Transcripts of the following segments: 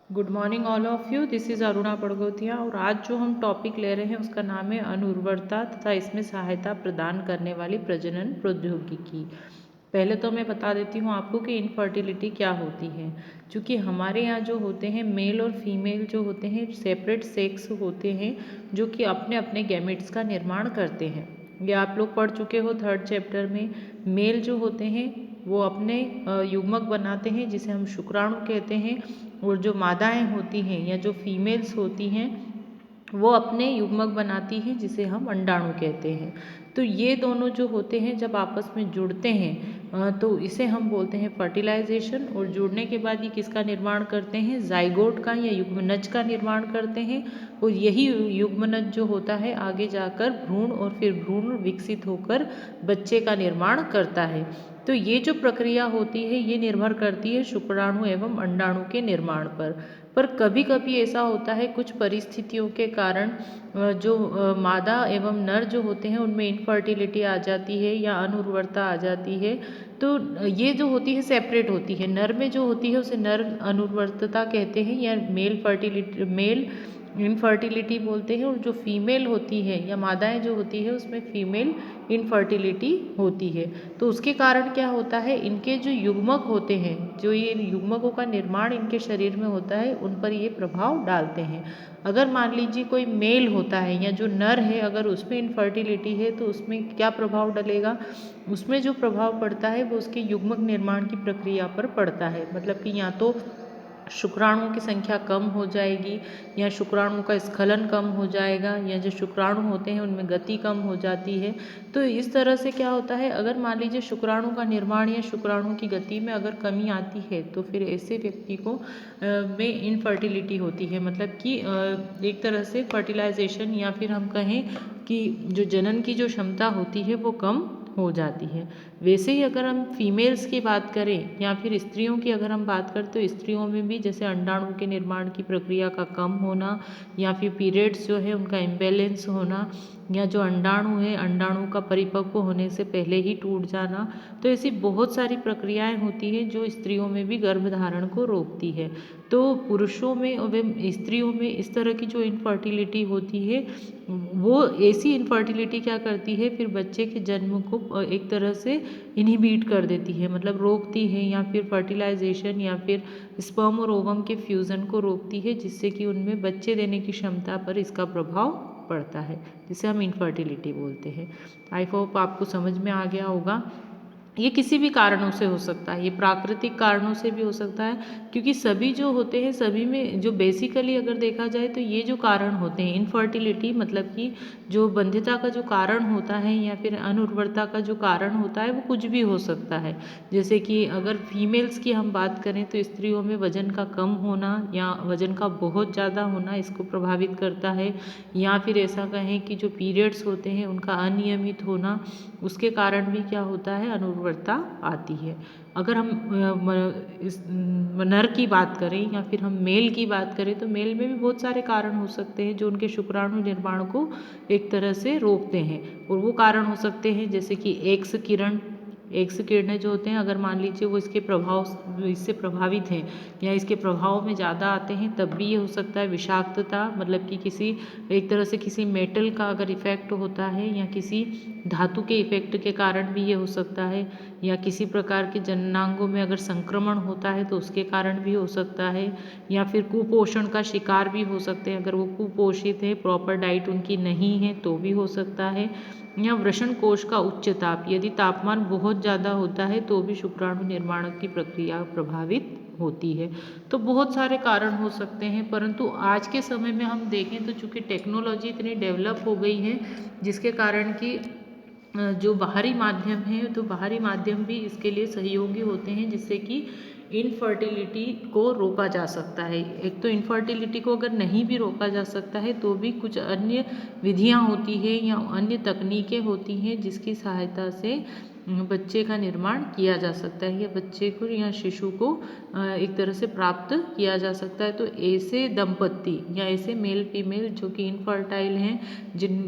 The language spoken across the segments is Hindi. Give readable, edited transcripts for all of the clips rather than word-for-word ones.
Good morning all of you. This is Aruna Padgothia और आज जो हम टॉपिक ले रहे हैं उसका नाम है अनुर्वरता तथा इसमें सहायता प्रदान करने वाली प्रजनन प्रौद्योगिकी। पहले तो मैं बता देती हूँ आपको कि इनफर्टिलिटी क्या होती है। क्योंकि हमारे यहाँ जो होते हैं मेल और फीमेल जो होते हैं सेपरेट सेक्स होते हैं जो कि अपने अपने गैमेट्स का निर्माण करते हैं। ये आप लोग पढ़ चुके हो थर्ड चैप्टर में। मेल जो होते हैं वो अपने युग्मक बनाते हैं जिसे हम शुक्राणु कहते हैं, और जो मादाएं होती हैं या जो फीमेल्स होती हैं वो अपने युग्मक बनाती हैं जिसे हम अंडाणु कहते हैं। तो ये दोनों जो होते हैं जब आपस में जुड़ते हैं तो इसे हम बोलते हैं फर्टिलाइजेशन। और जुड़ने के बाद ये किसका निर्माण करते हैं, जाइगोट का या युग्मनज का निर्माण करते हैं। और यही युग्मनज जो होता है आगे जाकर भ्रूण और फिर भ्रूण विकसित होकर बच्चे का निर्माण करता है। तो ये जो प्रक्रिया होती है ये निर्भर करती है शुक्राणु एवं अंडाणु के निर्माण पर कभी कभी ऐसा होता है कुछ परिस्थितियों के कारण जो मादा एवं नर जो होते हैं उनमें इनफर्टिलिटी आ जाती है या अनुर्वरता आ जाती है। तो ये जो होती है सेपरेट होती है। नर में जो होती है उसे नर अनुर्वरता कहते हैं या मेल इनफर्टिलिटी बोलते हैं। और जो फीमेल होती है या मादाएं जो होती है उसमें फीमेल इनफर्टिलिटी होती है। तो उसके कारण क्या होता है, इनके जो युग्मक होते हैं, जो ये युग्मकों का निर्माण इनके शरीर में होता है उन पर ये प्रभाव डालते हैं। अगर मान लीजिए कोई मेल होता है या जो नर है अगर उसमें इनफर्टिलिटी है तो उसमें क्या प्रभाव डलेगा, उसमें जो प्रभाव पड़ता है वो उसके युग्मक निर्माण की प्रक्रिया पर पड़ता है। मतलब कि या तो शुक्राणुओं की संख्या कम हो जाएगी या शुक्राणु का स्खलन कम हो जाएगा या जो शुक्राणु होते हैं उनमें गति कम हो जाती है। तो इस तरह से क्या होता है, अगर मान लीजिए शुक्राणु का निर्माण या शुक्राणु की गति में अगर कमी आती है तो फिर ऐसे व्यक्ति को में इनफर्टिलिटी होती है। मतलब कि एक तरह से फर्टिलाइजेशन या फिर हम कहें कि जो जनन की जो क्षमता होती है वो कम हो जाती है। वैसे ही अगर हम फीमेल्स की बात करें या फिर स्त्रियों की अगर हम बात करें तो स्त्रियों में भी जैसे अंडाणु के निर्माण की प्रक्रिया का कम होना या फिर पीरियड्स जो है उनका इम्बैलेंस होना या जो अंडाणु है अंडाणु का परिपक्व होने से पहले ही टूट जाना। तो ऐसी बहुत सारी प्रक्रियाएं होती हैं जो स्त्रियों में भी गर्भधारण को रोकती है। तो पुरुषों में एवं स्त्रियों में इस तरह की जो इनफर्टिलिटी होती है वो ऐसी इनफर्टिलिटी क्या करती है, फिर बच्चे के जन्म को एक तरह से इनहिबिट कर देती है, मतलब रोकती है, या फिर फर्टिलाइजेशन या फिर स्पर्म और ओवम के फ्यूज़न को रोकती है जिससे कि उनमें बच्चे देने की क्षमता पर इसका प्रभाव पड़ता है, जिसे हम इनफर्टिलिटी बोलते हैं। आई होप आपको समझ में आ गया होगा। ये किसी भी कारणों से हो सकता है, ये प्राकृतिक कारणों से भी हो सकता है, क्योंकि सभी जो होते हैं सभी में जो बेसिकली अगर देखा जाए तो ये जो कारण होते हैं इनफर्टिलिटी, मतलब कि जो बंध्यता का जो कारण होता है या फिर अनुर्वरता का जो कारण होता है वो कुछ भी हो सकता है। जैसे कि अगर फीमेल्स की हम बात करें तो स्त्रियों में वजन का कम होना या वजन का बहुत ज़्यादा होना इसको प्रभावित करता है, या फिर ऐसा कहें कि जो पीरियड्स होते हैं उनका अनियमित होना, उसके कारण भी क्या होता है, अनुर्वरता आती है। अगर हम इस नर की बात करें या फिर हम मेल की बात करें तो मेल में भी बहुत सारे कारण हो सकते हैं जो उनके शुक्राणु निर्माण को एक तरह से रोकते हैं। और वो कारण हो सकते हैं जैसे कि एक्स किरणें जो होते हैं, अगर मान लीजिए वो इससे प्रभावित हैं या इसके प्रभाव में ज़्यादा आते हैं तब भी ये हो सकता है। विषाक्तता, मतलब कि किसी एक तरह से किसी मेटल का अगर इफेक्ट होता है या किसी धातु के इफेक्ट के कारण भी ये हो सकता है, या किसी प्रकार के जननांगों में अगर संक्रमण होता है तो उसके कारण भी हो सकता है, या फिर कुपोषण का शिकार भी हो सकते हैं। अगर वो कुपोषित है, प्रॉपर डाइट उनकी नहीं है तो भी हो सकता है, या वृषण कोश का उच्च ताप, यदि तापमान बहुत ज़्यादा होता है तो भी शुक्राणु निर्माण की प्रक्रिया प्रभावित होती है। तो बहुत सारे कारण हो सकते हैं, परंतु आज के समय में हम देखें तो चूँकि टेक्नोलॉजी इतनी डेवलप हो गई है जिसके कारण कि जो बाहरी माध्यम है तो बाहरी माध्यम भी इसके लिए सहयोगी होते हैं जिससे कि इनफर्टिलिटी को रोका जा सकता है। एक तो इनफर्टिलिटी को अगर नहीं भी रोका जा सकता है तो भी कुछ अन्य विधियां होती है या अन्य तकनीकें होती हैं जिसकी सहायता से बच्चे का निर्माण किया जा सकता है या बच्चे को या शिशु को एक तरह से प्राप्त किया जा सकता है। तो ऐसे दंपत्ति या ऐसे मेल फीमेल जो कि इनफर्टाइल हैं,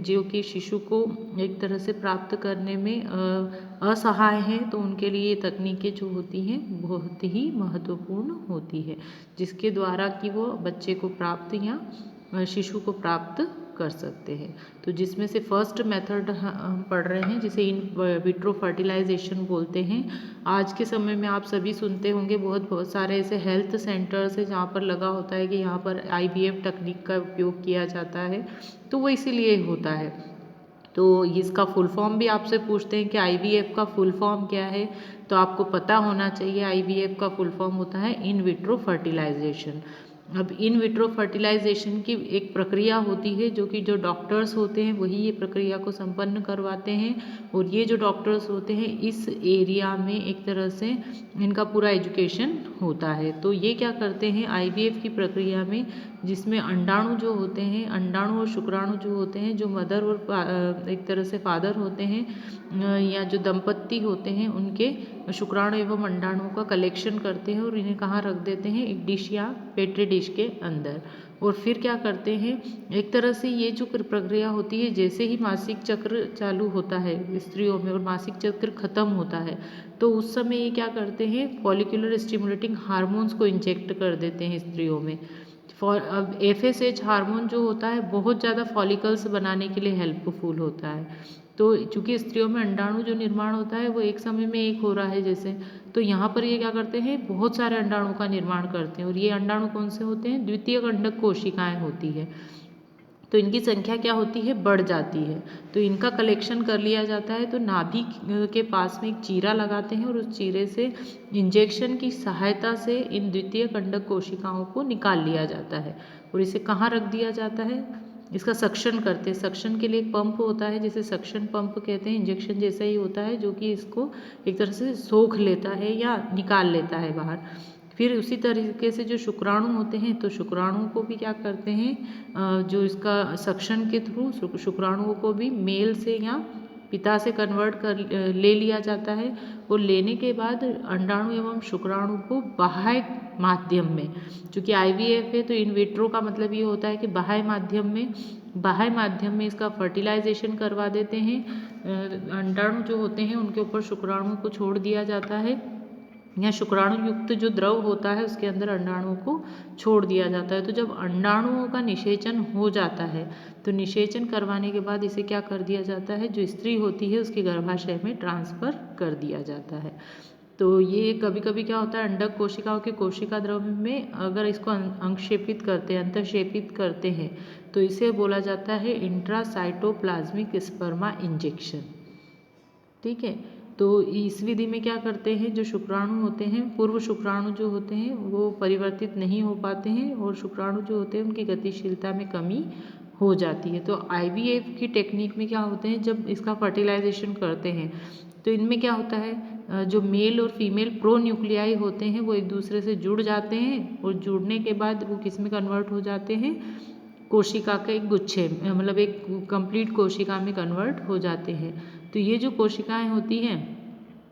जो कि शिशु को एक तरह से प्राप्त करने में असहाय हैं, तो उनके लिए ये तकनीकें जो होती हैं बहुत ही महत्वपूर्ण होती है, जिसके द्वारा कि वो बच्चे को प्राप्त या शिशु को प्राप्त कर सकते हैं। तो जिसमें से फर्स्ट मेथड हम पढ़ रहे हैं जिसे इन विट्रो फर्टिलाइजेशन बोलते हैं। आज के समय में आप सभी सुनते होंगे बहुत सारे ऐसे हेल्थ सेंटर्स हैं जहाँ पर लगा होता है कि यहाँ पर IVF तकनीक का उपयोग किया जाता है। तो वो इसीलिए होता है। तो इसका फुल फॉर्म भी आपसे पूछते हैं कि IVF का फुल फॉर्म क्या है, तो आपको पता होना चाहिए IVF का फुल फॉर्म होता है इन विट्रो फर्टिलाइजेशन। अब इन विट्रो फर्टिलाइजेशन की एक प्रक्रिया होती है जो कि जो डॉक्टर्स होते हैं वही ये प्रक्रिया को संपन्न करवाते हैं, और ये जो डॉक्टर्स होते हैं इस एरिया में एक तरह से इनका पूरा एजुकेशन होता है। तो ये क्या करते हैं IVF की प्रक्रिया में, जिसमें अंडाणु जो होते हैं, अंडाणु और शुक्राणु जो होते हैं, जो मदर और एक तरह से फादर होते हैं या जो दंपत्ति होते हैं, उनके शुक्राणु एवं अंडाणुओं का कलेक्शन करते हैं और इन्हें कहाँ रख देते हैं, एक डिश या पेट्री डिश के अंदर। और फिर क्या करते हैं, एक तरह से ये जो प्रक्रिया होती है, जैसे ही मासिक चक्र चालू होता है स्त्रियों में और मासिक चक्र खत्म होता है, तो उस समय ये क्या करते हैं, फॉलिकुलर स्टिमुलेटिंग हार्मोन्स को इंजेक्ट कर देते हैं स्त्रियों में। अब FSH हार्मोन जो होता है बहुत ज़्यादा फॉलिकल्स बनाने के लिए हेल्पफुल होता है। तो चूंकि स्त्रियों में अंडाणु जो निर्माण होता है वो एक समय में एक हो रहा है जैसे, तो यहाँ पर ये क्या करते हैं, बहुत सारे अंडाणु का निर्माण करते हैं, और ये अंडाणु कौन से होते हैं, द्वितीय अंडक कोशिकाएं होती है। तो इनकी संख्या क्या होती है, बढ़ जाती है। तो इनका कलेक्शन कर लिया जाता है, तो नाभि के पास में एक चीरा लगाते हैं और उस चीरे से इंजेक्शन की सहायता से इन द्वितीय अंडक कोशिकाओं को निकाल लिया जाता है, और इसे कहाँ रख दिया जाता है, इसका सक्शन करते हैं। सक्शन के लिए एक पंप होता है जिसे सक्शन पंप कहते हैं, इंजेक्शन जैसा ही होता है, जो कि इसको एक तरह से सोख लेता है या निकाल लेता है बाहर। फिर उसी तरीके से जो शुक्राणु होते हैं, तो शुक्राणुओं को भी क्या करते हैं, जो इसका सक्शन के थ्रू शुक्राणुओं को भी मेल से या पिता से कन्वर्ट कर ले लिया जाता है, और लेने के बाद अंडाणु एवं शुक्राणु को बाह्य माध्यम में, चूँकि IVF है तो इन विट्रो का मतलब ये होता है कि बाह्य माध्यम में इसका फर्टिलाइजेशन करवा देते हैं। अंडाणु जो होते हैं उनके ऊपर शुक्राणु को छोड़ दिया जाता है, या शुक्राणु युक्त जो द्रव होता है उसके अंदर अंडाणुओं को छोड़ दिया जाता है। तो जब अंडाणुओं का निषेचन हो जाता है, तो निषेचन करवाने के बाद इसे क्या कर दिया जाता है, जो स्त्री होती है उसके गर्भाशय में ट्रांसफ़र कर दिया जाता है। तो ये कभी कभी क्या होता है, अंडक कोशिकाओं के कोशिका द्रव में अगर इसको अंक्षेपित करते हैं, अंतःक्षेपित करते हैं, तो इसे बोला जाता है इंट्रासाइटोप्लाज्मिक स्पर्मा इंजेक्शन। ठीक है। तो इस विधि में क्या करते हैं, जो शुक्राणु होते हैं, पूर्व शुक्राणु जो होते हैं वो परिवर्तित नहीं हो पाते हैं, और शुक्राणु जो होते हैं उनकी गतिशीलता में कमी हो जाती है। तो IVF की टेक्निक में क्या होते हैं, जब इसका फर्टिलाइजेशन करते हैं तो इनमें क्या होता है, जो मेल और फीमेल प्रोन्यूक्लियाई होते हैं वो एक दूसरे से जुड़ जाते हैं, और जुड़ने के बाद वो किस में कन्वर्ट हो जाते हैं, कोशिका के एक गुच्छे, मतलब एक कंप्लीट कोशिका में कन्वर्ट हो जाते हैं। तो ये जो कोशिकाएं होती हैं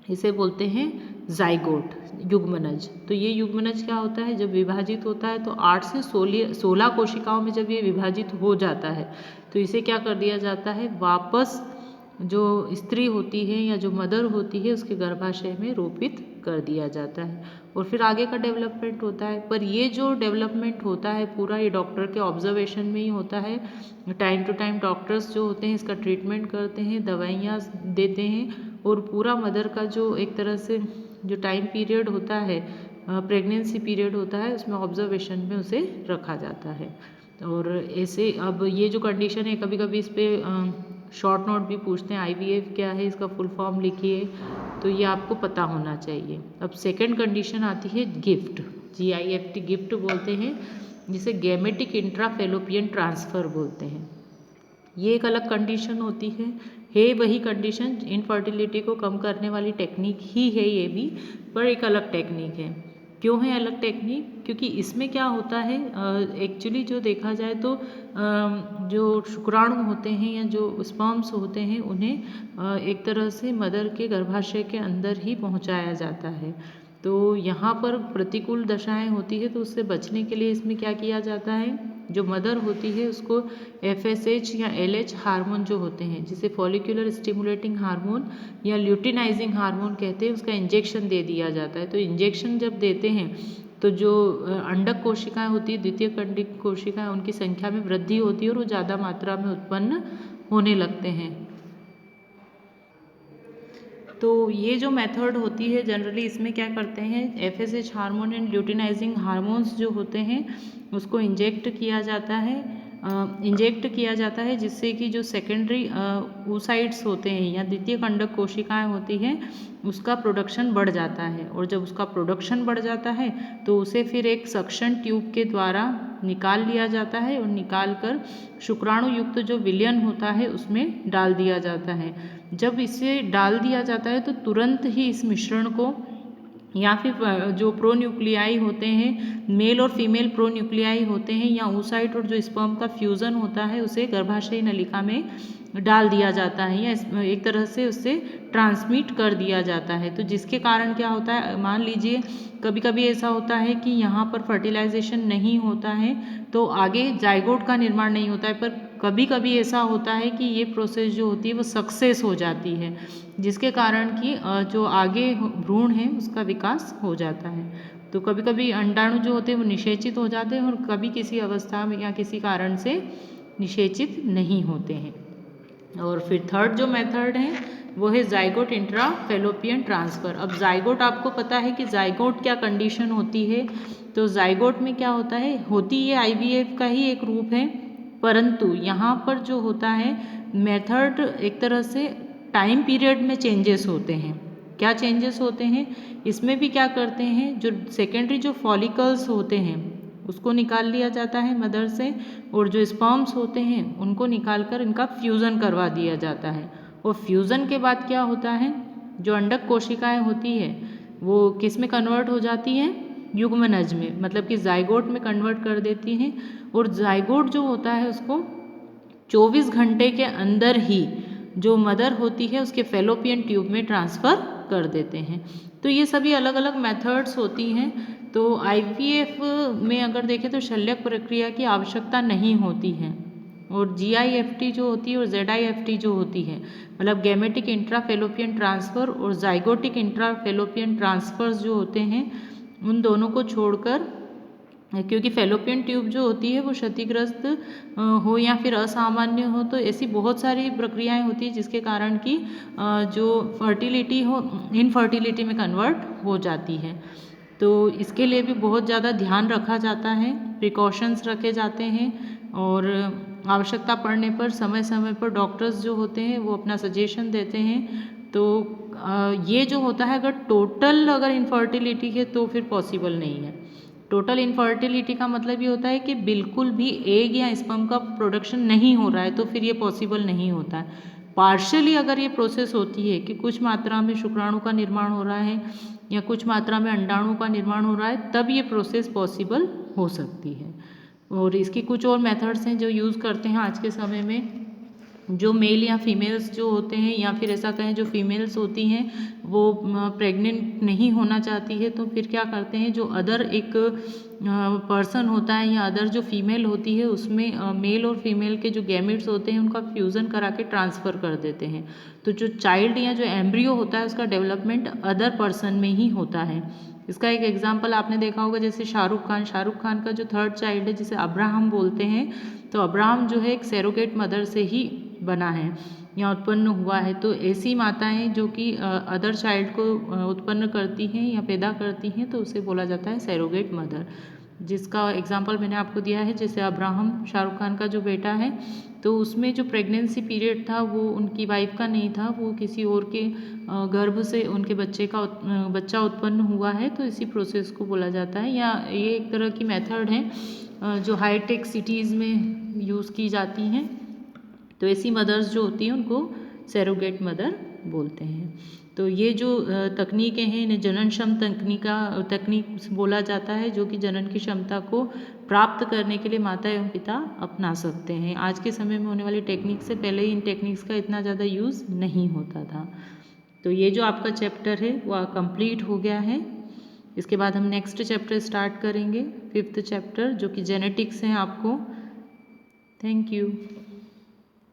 इसे बोलते हैं जाइगोट, युग्मनज। तो ये युग्मनज क्या होता है, जब विभाजित होता है तो 8 से 16 कोशिकाओं में जब ये विभाजित हो जाता है, तो इसे क्या कर दिया जाता है, वापस जो स्त्री होती है या जो मदर होती है उसके गर्भाशय में रोपित कर दिया जाता है, और फिर आगे का डेवलपमेंट होता है। पर ये जो डेवलपमेंट होता है पूरा ये डॉक्टर के ऑब्जर्वेशन में ही होता है। टाइम टू टाइम डॉक्टर्स जो होते हैं इसका ट्रीटमेंट करते हैं, दवाइयाँ देते हैं, और पूरा मदर का जो एक तरह से जो टाइम पीरियड होता है, प्रेगनेंसी पीरियड होता है, उसमें ऑब्जर्वेशन में उसे रखा जाता है। और ऐसे अब ये जो कंडीशन है, कभी कभी इस पर शॉर्ट नोट भी पूछते हैं, IVF क्या है, इसका फुल फॉर्म लिखिए, तो ये आपको पता होना चाहिए। अब सेकंड कंडीशन आती है गिफ्ट, GIFT गिफ्ट बोलते हैं, जिसे गैमेटिक इंट्राफेलोपियन ट्रांसफ़र बोलते हैं। ये एक अलग कंडीशन होती है वही कंडीशन, इनफर्टिलिटी को कम करने वाली टेक्निक ही है ये भी, पर एक अलग टेक्निक है। क्यों है अलग टेक्निक, क्योंकि इसमें क्या होता है एक्चुअली जो देखा जाए तो जो शुक्राणु होते हैं या जो स्पर्म्स होते हैं उन्हें एक तरह से मदर के गर्भाशय के अंदर ही पहुंचाया जाता है। तो यहाँ पर प्रतिकूल दशाएं होती है तो उससे बचने के लिए इसमें क्या किया जाता है, जो मदर होती है उसको FSH या LH हार्मोन जो होते हैं, जिसे फॉलिकुलर स्टिमुलेटिंग हार्मोन या ल्यूटिनाइजिंग हार्मोन कहते हैं, उसका इंजेक्शन दे दिया जाता है। तो इंजेक्शन जब देते हैं तो जो अंडक कोशिकाएं होती है, द्वितीय कंडिक कोशिकाएं, उनकी संख्या में वृद्धि होती है और वो ज़्यादा मात्रा में उत्पन्न होने लगते हैं। तो ये जो मेथड होती है जनरली इसमें क्या करते हैं, FSH hormone and luteinising hormones जो होते हैं उसको इंजेक्ट किया जाता है जिससे कि जो सेकेंडरी oocytes होते हैं या द्वितीय कंडक कोशिकाएं होती हैं उसका प्रोडक्शन बढ़ जाता है। और जब उसका प्रोडक्शन बढ़ जाता है तो उसे फिर एक सक्शन ट्यूब के द्वारा निकाल लिया जाता है और निकाल कर शुक्राणु युक्त जो विलयन होता है उसमें डाल दिया जाता है। जब इसे डाल दिया जाता है तो तुरंत ही इस मिश्रण को या फिर जो प्रोन्यूक्लियाई होते हैं, मेल और फीमेल प्रोन्यूक्लियाई होते हैं या oocyte और जो स्पर्म का फ्यूज़न होता है उसे गर्भाशयी नलिका में डाल दिया जाता है या एक तरह से उससे ट्रांसमिट कर दिया जाता है। तो जिसके कारण क्या होता है, मान लीजिए कभी कभी ऐसा होता है कि यहाँ पर फर्टिलाइजेशन नहीं होता है तो आगे जाइगोट का निर्माण नहीं होता है, पर कभी कभी ऐसा होता है कि ये प्रोसेस जो होती है वो सक्सेस हो जाती है, जिसके कारण कि जो आगे भ्रूण है उसका विकास हो जाता है। तो कभी कभी अंडाणु जो होते हैं वो निषेचित हो जाते हैं और कभी किसी अवस्था में या किसी कारण से निषेचित नहीं होते हैं। और फिर थर्ड जो मेथड है वो है जाइगोट इंट्रा फैलोपियन ट्रांसफ़र। अब जाइगोट आपको पता है कि जाइगोट क्या कंडीशन होती है, तो जाइगोट में क्या होता है, होती ये IVF का ही एक रूप है, परंतु यहाँ पर जो होता है मेथड एक तरह से टाइम पीरियड में चेंजेस होते हैं। क्या चेंजेस होते हैं, इसमें भी क्या करते हैं, जो सेकेंडरी जो फॉलिकल्स होते हैं उसको निकाल लिया जाता है मदर से और जो स्पर्म्स होते हैं उनको निकाल कर इनका फ्यूज़न करवा दिया जाता है। और फ्यूज़न के बाद क्या होता है, जो अंडक कोशिकाएं होती है वो किस में कन्वर्ट हो जाती हैं, युग्मनज में, मतलब कि जाइगोट में कन्वर्ट कर देती हैं। और जाइगोट जो होता है उसको 24 घंटे के अंदर ही जो मदर होती है उसके फैलोपियन ट्यूब में ट्रांसफ़र कर देते हैं। तो ये सभी अलग अलग मेथड्स होती हैं। तो IVF में अगर देखें तो शल्यक प्रक्रिया की आवश्यकता नहीं होती है। और GIFT जो होती है और ZIFT जो होती है, मतलब गैमेटिक इंट्राफेलोपियन ट्रांसफ़र और जाइगोटिक इंट्राफेलोपियन ट्रांसफ़र्स जो होते हैं उन दोनों को छोड़कर, क्योंकि फैलोपियन ट्यूब जो होती है वो क्षतिग्रस्त हो या फिर असामान्य हो, तो ऐसी बहुत सारी प्रक्रियाएं होती हैं जिसके कारण कि जो फर्टिलिटी हो इनफर्टिलिटी में कन्वर्ट हो जाती है। तो इसके लिए भी बहुत ज़्यादा ध्यान रखा जाता है, प्रिकॉशंस रखे जाते हैं और आवश्यकता पड़ने पर समय समय पर डॉक्टर्स जो होते हैं वो अपना सजेशन देते हैं। तो ये जो होता है अगर इनफर्टिलिटी है तो फिर पॉसिबल नहीं है। टोटल इनफर्टिलिटी का मतलब ये होता है कि बिल्कुल भी एग या स्पर्म का प्रोडक्शन नहीं हो रहा है तो फिर ये पॉसिबल नहीं होता है। पार्शियली अगर ये प्रोसेस होती है कि कुछ मात्रा में शुक्राणु का निर्माण हो रहा है या कुछ मात्रा में अंडाणु का निर्माण हो रहा है तब ये प्रोसेस पॉसिबल हो सकती है। और इसकी कुछ और मेथड्स हैं जो यूज़ करते हैं आज के समय में। जो मेल या फीमेल्स जो होते हैं या फिर ऐसा कहें जो फीमेल्स होती हैं वो प्रेग्नेंट नहीं होना चाहती है तो फिर क्या करते हैं, जो अदर एक पर्सन होता है या अदर जो फीमेल होती है उसमें मेल और फीमेल के जो गैमेट्स होते हैं उनका फ्यूज़न करा के ट्रांसफ़र कर देते हैं। तो जो चाइल्ड या जो एम्ब्रियो होता है उसका डेवलपमेंट अदर पर्सन में ही होता है। इसका एक एग्जाम्पल आपने देखा होगा, जैसे शाहरुख खान का जो थर्ड चाइल्ड है जिसे अब्राहम बोलते हैं, तो अब्राहम जो है एक सैरोगेट मदर से ही बना है या उत्पन्न हुआ है। तो ऐसी माताएं जो कि अदर चाइल्ड को उत्पन्न करती हैं या पैदा करती हैं तो उसे बोला जाता है सैरोगेट मदर, जिसका एग्जांपल मैंने आपको दिया है। जैसे अब्राहम शाहरुख खान का जो बेटा है तो उसमें जो प्रेगनेंसी पीरियड था वो उनकी वाइफ का नहीं था, वो किसी और के गर्भ से उनके बच्चा उत्पन्न हुआ है, तो इसी प्रोसेस को बोला जाता है। या ये एक तरह की मेथड है जो हाईटेक सिटीज़ में यूज़ की जाती हैं। तो ऐसी मदर्स जो होती हैं उनको सैरोगेट मदर बोलते हैं। तो ये जो तकनीकें हैं इन्हें जननक्षम तकनीक बोला जाता है, जो कि जनन की क्षमता को प्राप्त करने के लिए माता एवं पिता अपना सकते हैं। आज के समय में होने वाली टेक्निक से पहले इन टेक्निक्स का इतना ज़्यादा यूज़ नहीं होता था। तो ये जो आपका चैप्टर है वह कंप्लीट हो गया है। इसके बाद हम नेक्स्ट चैप्टर स्टार्ट करेंगे, 5th चैप्टर, जो कि जेनेटिक्स है आपको। Thank you.